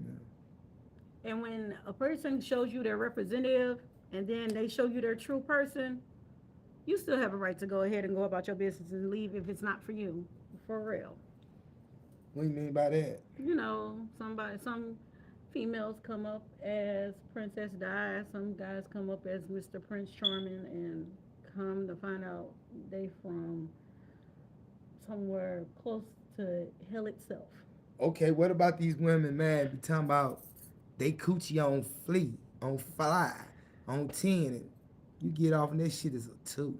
Yeah. And when a person shows you their representative and then they show you their true person, you still have a right to go ahead and go about your business and leave if it's not for you. For real. What do you mean by that? You know, some females come up as Princess Di, some guys come up as Mr. Prince Charming, and come to find out they from somewhere close to hell itself. Okay, what about these women, man? Be talking about they coochie on fleek, on fly, on 10, and you get off and that shit is a 2.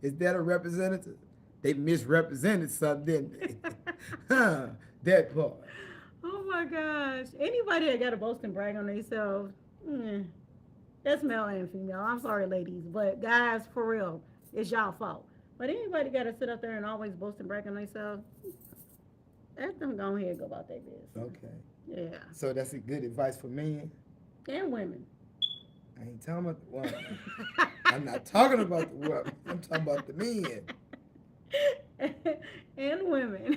Is that a representative? They misrepresented something, didn't they? Huh, that part. Oh my gosh. Anybody that got to boast and brag on themselves, that's male and female. I'm sorry, ladies, but guys, for real, it's y'all fault. But anybody got to sit up there and always boast and brag on themselves, let them go ahead and go about their business. Okay. Yeah. So that's a good advice for men. And women. I ain't talking about the woman. I'm not talking about the woman. I'm talking about the men. And women.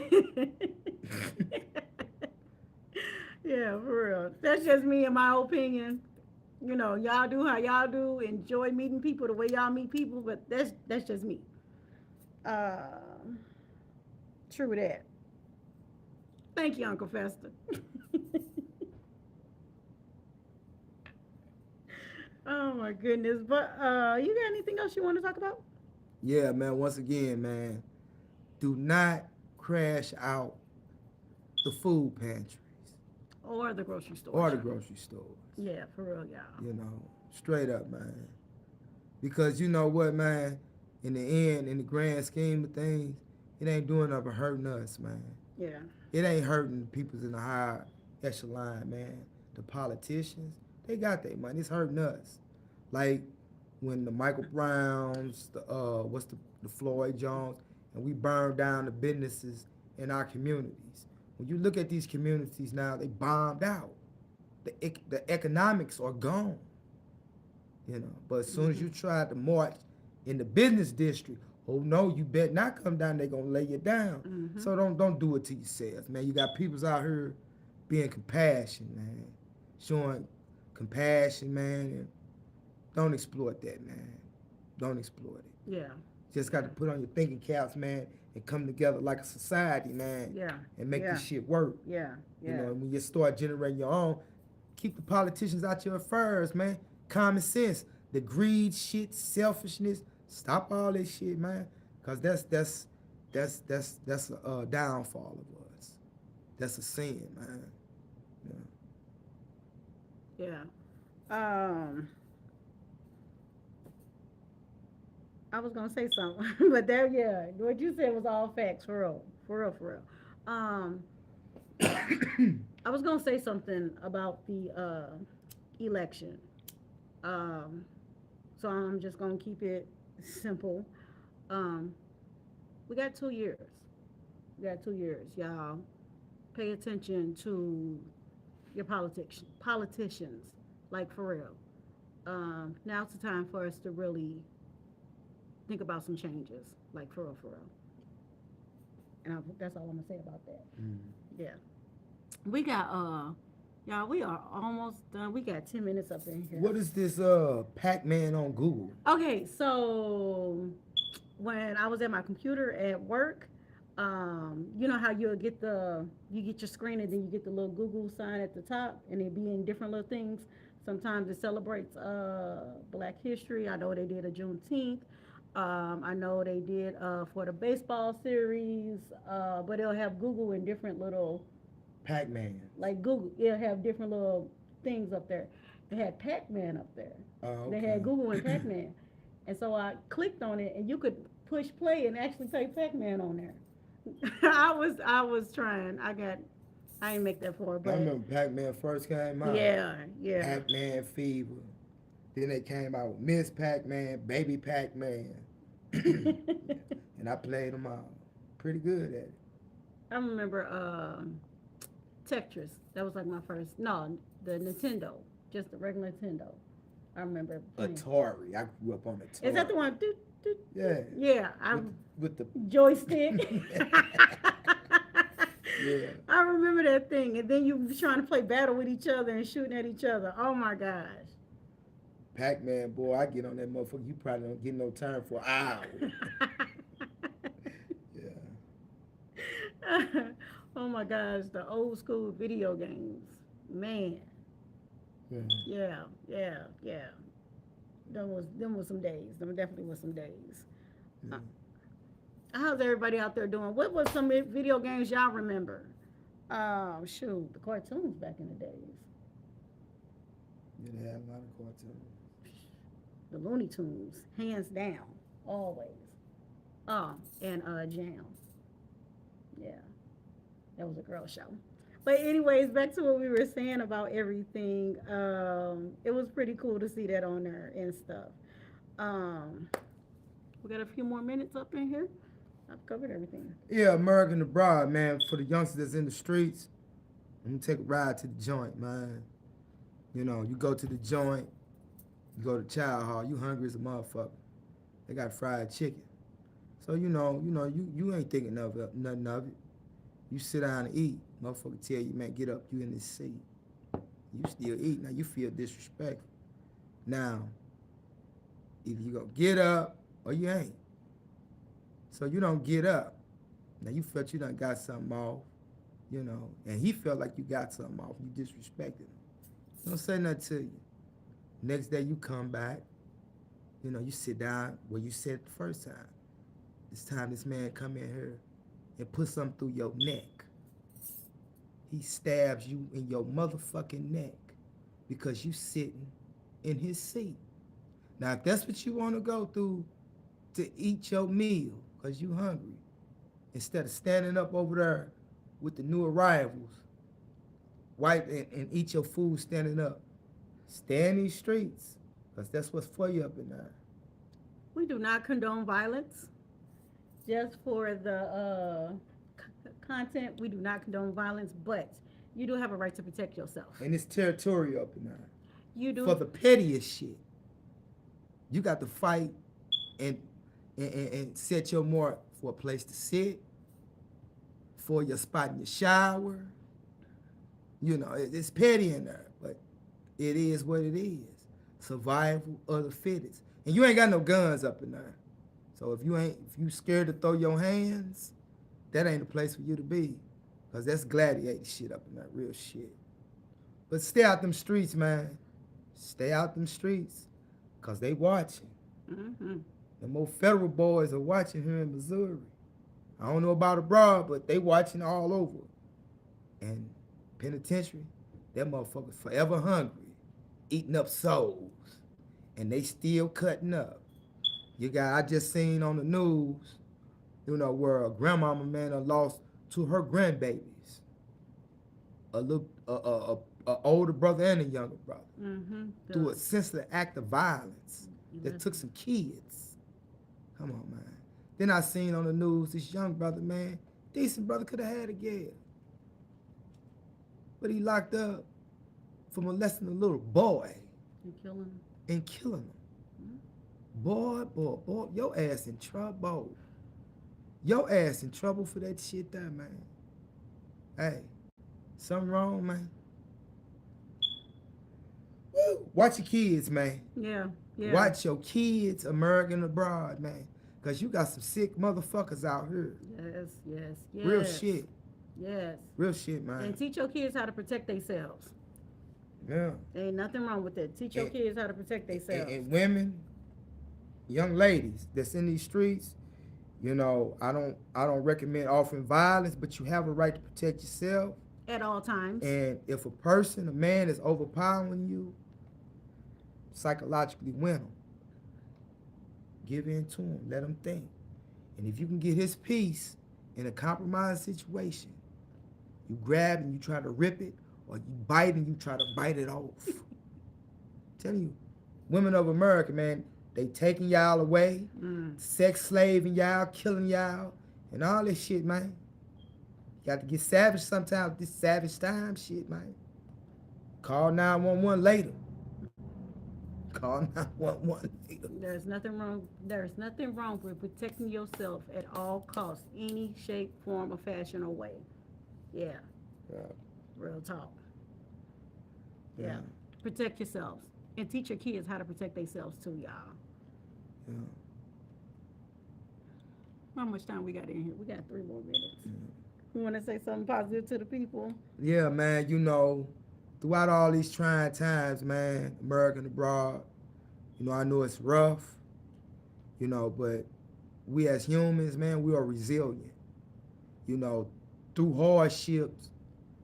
Yeah, for real. That's just me and my opinion. You know, y'all do how y'all do. Enjoy meeting people the way y'all meet people, but that's just me. True that. Thank you, Uncle Fester. Oh my goodness. But you got anything else you want to talk about? Yeah, man, once again, man, do not crash out the food pantries. Or the grocery store. Or the grocery stores. Yeah, for real, y'all. You know, straight up, man. Because you know what, man, in the end, in the grand scheme of things, it ain't doing nothing but hurting us, man. Yeah. It ain't hurting the peoples in the high echelon, man. The politicians, they got their money. It's hurting us. Like when the Michael Browns, the Floyd Jones, and we burned down the businesses in our communities. When you look at these communities now, they bombed out. The economics are gone. You know, but as soon as you try to march in the business district, oh no, you bet not come down, they're gonna lay you down. Mm-hmm. So don't do it to yourselves, man. You got peoples out here being compassionate, man. Showing compassion, man, and don't exploit that, man. Don't exploit it. Yeah. Just got to put on your thinking caps, man, and come together like a society, man. Yeah. And make Yeah. this shit work. Yeah. You know, and when you start generating your own, Keep the politicians out your affairs, man. Common sense, the greed shit, selfishness. Stop all this shit, man. Cause that's a downfall of us. That's a sin, man. Yeah. I was gonna say something, but there, yeah, what you said was all facts, for real, for real, for real. Um, I was gonna say something about the election. Um, so I'm just gonna keep it simple. Um, we got 2 years. We got 2 years, y'all. Pay attention to your politicians, like for real. Now's the time for us to really think about some changes, like for real, for real. And that's all I'm gonna say about that. Mm. Yeah, we got y'all. We are almost done. We got 10 minutes up in here. What is this Pac-Man on Google? Okay, so when I was at my computer at work, you know how you get your screen and then you get the little Google sign at the top, and it be in different little things. Sometimes it celebrates Black History. I know they did a Juneteenth. I know they did for the baseball series, but it'll have Google in different little, Pac-Man. like Google. It'll have different little things up there. They had Pac-Man up there. Oh, They okay. had Google and Pac-Man. And so I clicked on it, and you could push play and actually play Pac-Man on there. I was trying. I didn't make that far, I but remember Pac-Man first came out. yeah, yeah. Pac-Man Fever. Then they came out with Miss Pac-Man, Baby Pac-Man. And I played them all. Pretty good at it. I remember Tetris. That was like my first. No, the Nintendo, just the regular Nintendo. I remember playing. Atari. I grew up on Atari. Is that the one? Yeah. Yeah, With the joystick. yeah. I remember that thing, and then you was trying to play battle with each other and shooting at each other. Oh my gosh. Pac-Man, boy, I get on that motherfucker. You probably don't get no time for an hour. Yeah. Oh my gosh, the old school video games, man. Yeah. Yeah. Them was some days. Them definitely was some days. Yeah. How's everybody out there doing? What was some video games y'all remember? Shoot, the cartoons back in the days. Yeah, they had a lot of cartoons. The Looney Tunes, hands down, always. And Jam. Yeah, that was a girl show. But anyways, back to what we were saying about everything. It was pretty cool to see that on there and stuff. We got a few more minutes up in here. I've covered everything. Yeah, American Abroad, man. For the youngsters that's in the streets, I'm gonna take a ride to the joint, man. You know, you go to the joint, you go to Child Hall, you hungry as a motherfucker. They got fried chicken. So you ain't thinking of nothing of it. You sit down and eat. Motherfucker tell you, man, get up, you in this seat. You still eat. Now you feel disrespectful. Now, either you gonna get up or you ain't. So you don't get up. Now you felt you done got something off, and he felt like you got something off. You disrespected him. Don't say nothing to you. Next day you come back, you sit down where you sat the first time. This time this man come in here and put something through your neck. He stabs you in your motherfucking neck because you sitting in his seat. Now, if that's what you want to go through to eat your meal because you hungry, instead of standing up over there with the new arrivals, and eat your food standing up, stay in these streets because that's what's for you up in there. We do not condone violence. Just for the content, we do not condone violence, but you do have a right to protect yourself. And it's territorial up in there. You do. For the pettiest shit, you got to fight and set your mark for a place to sit, for your spot in your shower. It's petty in there, but it is what it is. Survival of the fittest. And you ain't got no guns up in there. So if you scared to throw your hands, that ain't the place for you to be. Because that's gladiator shit up in there, real shit. But stay out them streets, man. Stay out them streets. Cause they watching. Mm-hmm. The more federal boys are watching here in Missouri. I don't know about abroad, but they watching all over. And penitentiary, them motherfuckers forever hungry, eating up souls. And they still cutting up. You got, I just seen on the news, where a grandmama, man, done lost to her grandbabies. A older brother and a younger brother. Mm-hmm. Through a senseless act of violence that Yes. took some kids. Come on, man. Then I seen on the news this young brother, man, decent brother, could have had a girl. But he locked up for molesting a little boy You killing them. and killing him. Boy, your ass in trouble. Your ass in trouble for that shit there, man. Hey, something wrong, man. Woo. Watch your kids, man. Yeah. Yeah. Watch your kids, American abroad, man. Because you got some sick motherfuckers out here. Yes. Yes. Yes. Real shit. Yes. Real shit, man. And teach your kids how to protect themselves. Yeah. Ain't nothing wrong with that. Teach your And- kids how to protect themselves. And women, young ladies that's in these streets, I don't recommend offering violence, but you have a right to protect yourself. At all times. And if a man is overpowering you, psychologically win him. Give in to him. Let him think. And if you can get his peace in a compromised situation, you grab and you try to rip it, or you bite and you try to bite it off. Telling you, women of America, man, they taking y'all away, sex slaving y'all, killing y'all, and all this shit, man. You got to get savage sometimes with this savage time shit, man. Call 911 later. Call 911 later. There's nothing wrong. There's nothing wrong with protecting yourself at all costs, any shape, form, or fashion or way. Yeah. Yeah. Real talk. Yeah. Yeah. Protect yourselves and teach your kids how to protect themselves too, y'all. Yeah. How much time we got in here? We got 3 more minutes. You want to say something positive to the people? Yeah, man, throughout all these trying times, man, American abroad, I know it's rough, but we as humans, man, we are resilient. Through hardships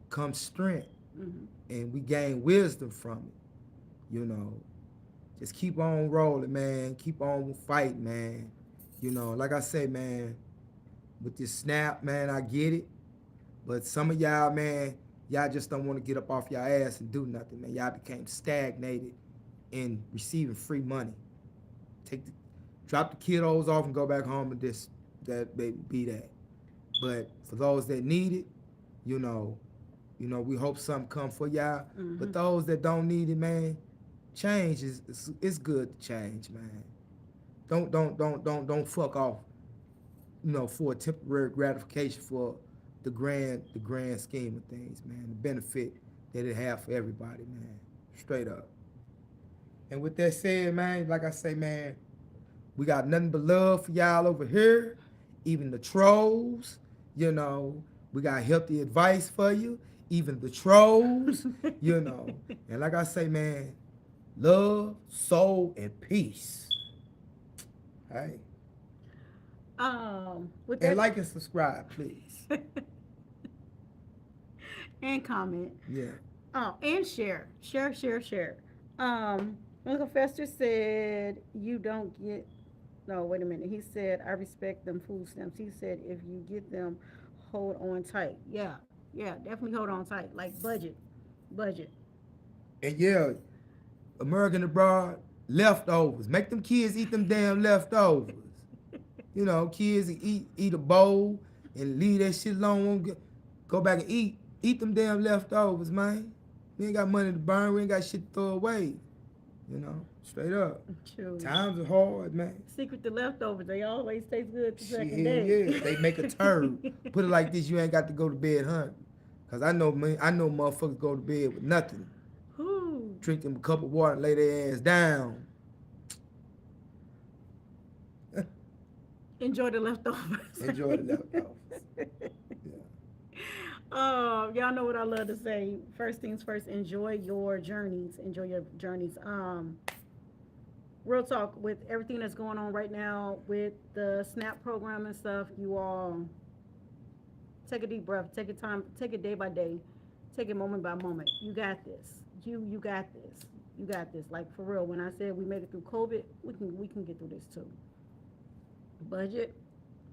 comes strength, Mm-hmm. and we gain wisdom from it. Just keep on rolling, man. Keep on fighting, man. Like I say, man, with this snap, man, I get it. But some of y'all, man, y'all just don't want to get up off your ass and do nothing, man. Y'all became stagnated in receiving free money. Drop the kiddos off and go back home and be that. But for those that need it, we hope something come for y'all. Mm-hmm. But those that don't need it, man, change it's good to change, man. Don't fuck off, for a temporary gratification for the grand scheme of things, man. The benefit that it have for everybody, man. Straight up. And with that said, man, like I say, man, we got nothing but love for y'all over here. Even the trolls, we got healthy advice for you. Even the trolls, And like I say, man, love, soul, and peace. Hey. With And that, like and subscribe, please. and comment. Yeah. Oh, and share. Uncle Fester said you don't get. No, wait a minute. He said I respect them food stamps. He said if you get them, hold on tight. Yeah, definitely hold on tight. Like budget. And yeah, American abroad, leftovers. Make them kids eat them damn leftovers. Kids eat a bowl and leave that shit alone. Go back and eat. Eat them damn leftovers, man. We ain't got money to burn. We ain't got shit to throw away. Straight up. True. Times are hard, man. Secret to leftovers. They always taste good the Shit, second day. yeah. They make a turn. Put it like this, you ain't got to go to bed hungry. Cause I know motherfuckers go to bed with nothing. Whew. Drink them a cup of water and lay their ass down. Enjoy the leftovers. Enjoy the leftovers. Yeah. Oh, y'all know what I love to say. First things first, enjoy your journeys. Enjoy your journeys. Real talk, with everything that's going on right now with the SNAP program and stuff, you all take a deep breath, take it time, take it day by day, take it moment by moment. You got this. You got this. You got this. Like for real, when I said we made it through COVID, we can get through this too. Budget,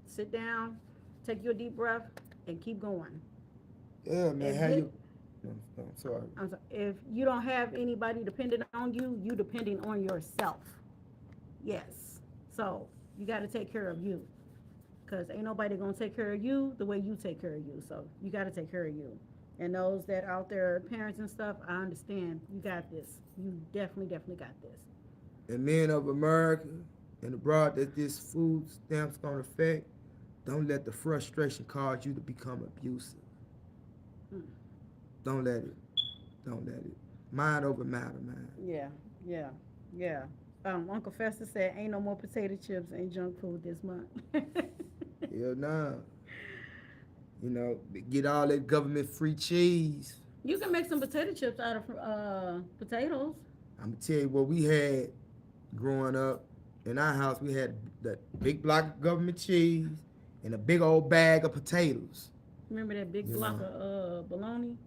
sit down, take your deep breath, and keep going. Yeah, man. If How it- you? No, sorry. I'm sorry, if you don't have anybody dependent on you, you depending on yourself. Yes. So you got to take care of you, because ain't nobody gonna take care of you the way you take care of you. So you got to take care of you. And those that out there, parents and stuff, I understand. You got this. You definitely got this. And men of America and abroad that this food stamps gonna affect, don't let the frustration cause you to become abusive. Mm. Don't let it. Don't let it. Mind over matter, man. Yeah. Uncle Fester said, "Ain't no more potato chips and junk food this month." Hell nah. You know, get all that government free cheese. You can make some potato chips out of potatoes. I'm gonna tell you what we had growing up in our house. We had that big block of government cheese and a big old bag of potatoes. Remember that big You block know. of bologna?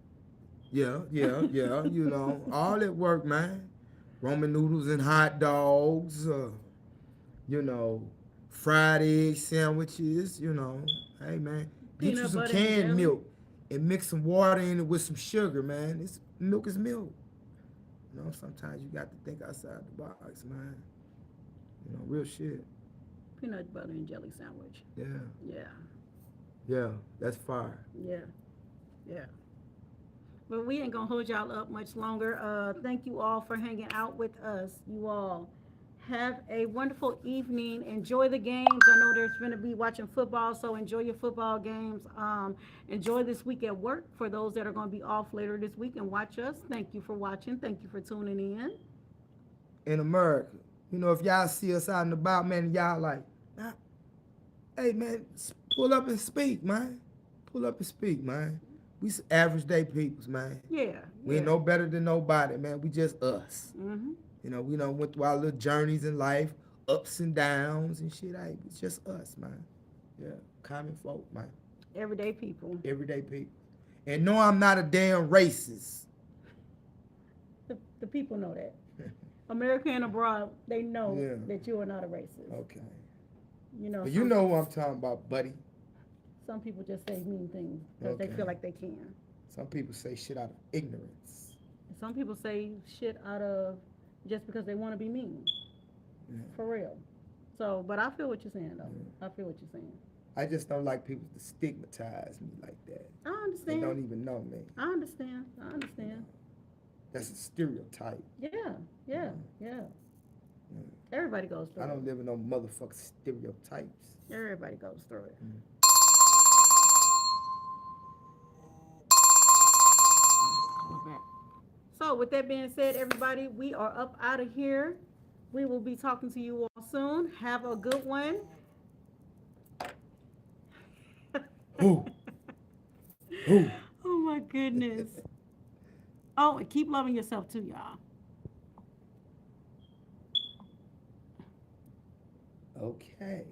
Yeah. You know, all that work, man. Roman noodles and hot dogs. You know, fried egg sandwiches. You know, hey man, get you Peanut some butter and canned jelly. milk and mix some water in it with some sugar, man. It's milk is milk. You know, sometimes you got to think outside the box, man. You know, real shit. Peanut butter and jelly sandwich. Yeah, Yeah. that's fire. Yeah. But we ain't gonna hold y'all up much longer. Thank you all for hanging out with us. You all have a wonderful evening. Enjoy the games. I know there's gonna be watching football, so enjoy your football games. Enjoy this week at work for those that are gonna be off later this week and watch us. Thank you for watching. Thank you for tuning in. In America, you know, if y'all see us out and about, man, y'all like, nah, hey man, pull up and speak, man. Pull up and speak, man. We average day peoples, man. Yeah. We ain't no better than nobody, man. We just us. Mm-hmm. You know, we done went through our little journeys in life, ups and downs and shit. Hey, it's just us, man. Yeah, common folk, man. Everyday people. Everyday people. And no, I'm not a damn racist. The people know that. America and abroad, they know Yeah. that you are not a racist. Okay. You know, But you know who I'm talking about, buddy. some people just say mean things because they Okay. feel like they can. Some people say shit out of ignorance. Some people say shit out of just because they want to be mean. Yeah. For real. So, but I feel what you're saying, though. Yeah. I feel what you're saying. I just don't like people to stigmatize me like that. I They understand. don't even know me. I understand. That's a stereotype. Yeah. Everybody goes through I it. don't live in no motherfucking stereotypes. Everybody goes through it. So, with that being said, everybody, we are up out of here. We will be talking to you all soon. Have a good one. Who? Who? Oh my goodness. Oh, and keep loving yourself too, y'all. Okay.